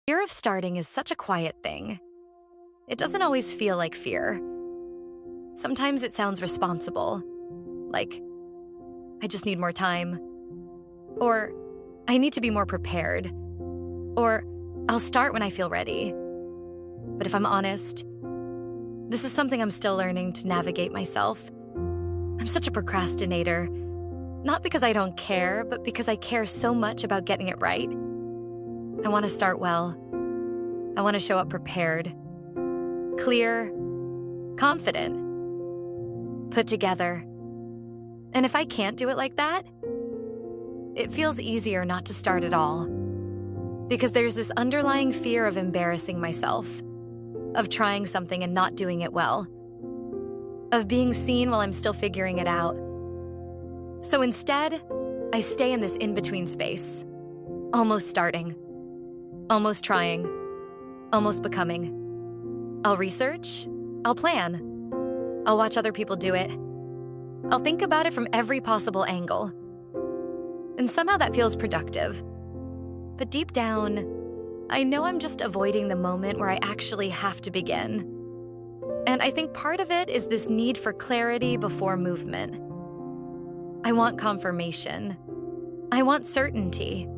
Fear of starting is such a quiet thing. It doesn't always feel like fear. Sometimes it sounds responsible, like, I just need more time, or I need to be more prepared, or I'll start when I feel ready. But if I'm honest, this is something I'm still learning to navigate myself. I'm such a procrastinator, not because I don't care, but because I care so much about getting it right. I want to start well. I want to show up prepared, clear, confident, put together. And if I can't do it like that, it feels easier not to start at all. Because there's this underlying fear of embarrassing myself, of trying something and not doing it well, of being seen while I'm still figuring it out. So instead, I stay in this in-between space, almost starting, almost trying, almost becoming. I'll research, I'll plan, I'll watch other people do it. I'll think about it from every possible angle. And somehow that feels productive. But deep down, I know I'm just avoiding the moment where I actually have to begin. And I think part of it is this need for clarity before movement. I want confirmation. I want certainty.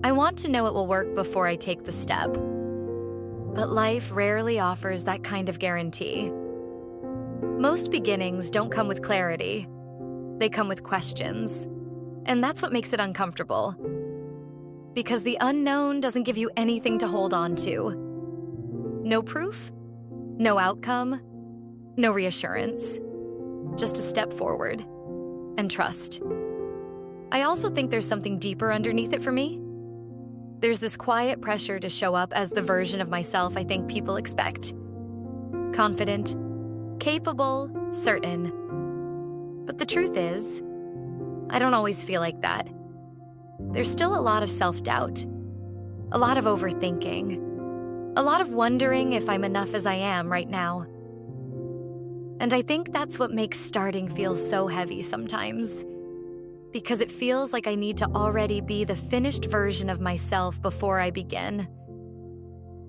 I want to know it will work before I take the step. But life rarely offers that kind of guarantee. Most beginnings don't come with clarity. They come with questions. And that's what makes it uncomfortable. Because the unknown doesn't give you anything to hold on to. No proof, no outcome, no reassurance. Just a step forward and trust. I also think there's something deeper underneath it for me. There's this quiet pressure to show up as the version of myself I think people expect. Confident, capable, certain. But the truth is, I don't always feel like that. There's still a lot of self-doubt, a lot of overthinking, a lot of wondering if I'm enough as I am right now. And I think that's what makes starting feel so heavy sometimes. Because it feels like I need to already be the finished version of myself before I begin.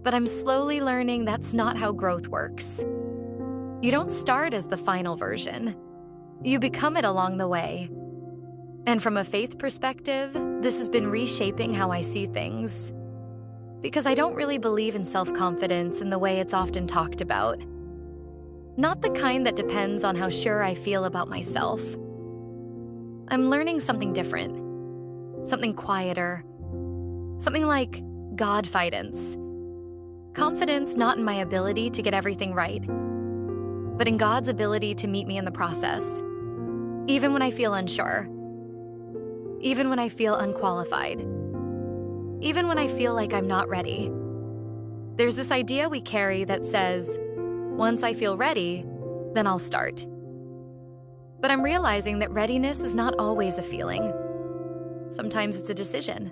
But I'm slowly learning that's not how growth works. You don't start as the final version. You become it along the way. And from a faith perspective, this has been reshaping how I see things. Because I don't really believe in self-confidence in the way it's often talked about. Not the kind that depends on how sure I feel about myself. I'm learning something different, something quieter, something like Godfidence. Confidence not in my ability to get everything right, but in God's ability to meet me in the process, even when I feel unsure, even when I feel unqualified, even when I feel like I'm not ready. There's this idea we carry that says, once I feel ready, then I'll start. But I'm realizing that readiness is not always a feeling. Sometimes it's a decision.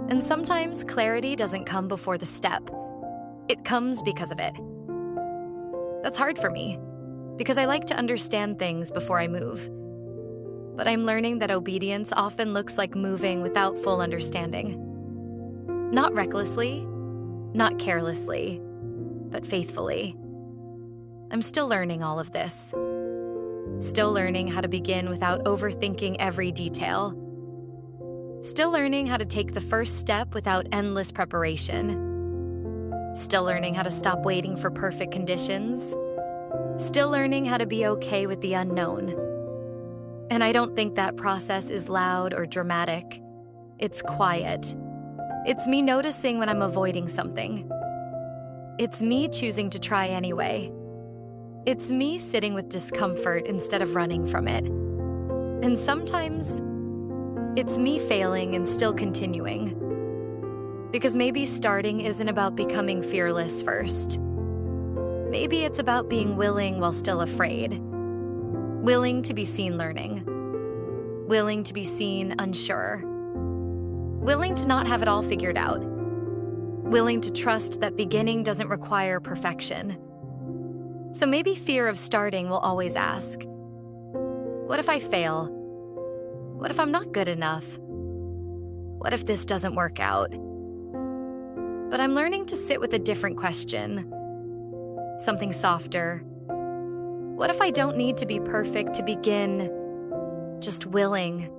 And sometimes clarity doesn't come before the step. It comes because of it. That's hard for me, because I like to understand things before I move. But I'm learning that obedience often looks like moving without full understanding. Not recklessly, not carelessly, but faithfully. I'm still learning all of this. Still learning how to begin without overthinking every detail. Still learning how to take the first step without endless preparation. Still learning how to stop waiting for perfect conditions. Still learning how to be okay with the unknown. And I don't think that process is loud or dramatic. It's quiet. It's me noticing when I'm avoiding something. It's me choosing to try anyway. It's me sitting with discomfort instead of running from it. And sometimes, it's me failing and still continuing. Because maybe starting isn't about becoming fearless first. Maybe it's about being willing while still afraid. Willing to be seen learning. Willing to be seen unsure. Willing to not have it all figured out. Willing to trust that beginning doesn't require perfection. So maybe fear of starting will always ask, what if I fail? What if I'm not good enough? What if this doesn't work out? But I'm learning to sit with a different question, something softer. What if I don't need to be perfect to begin? Just willing.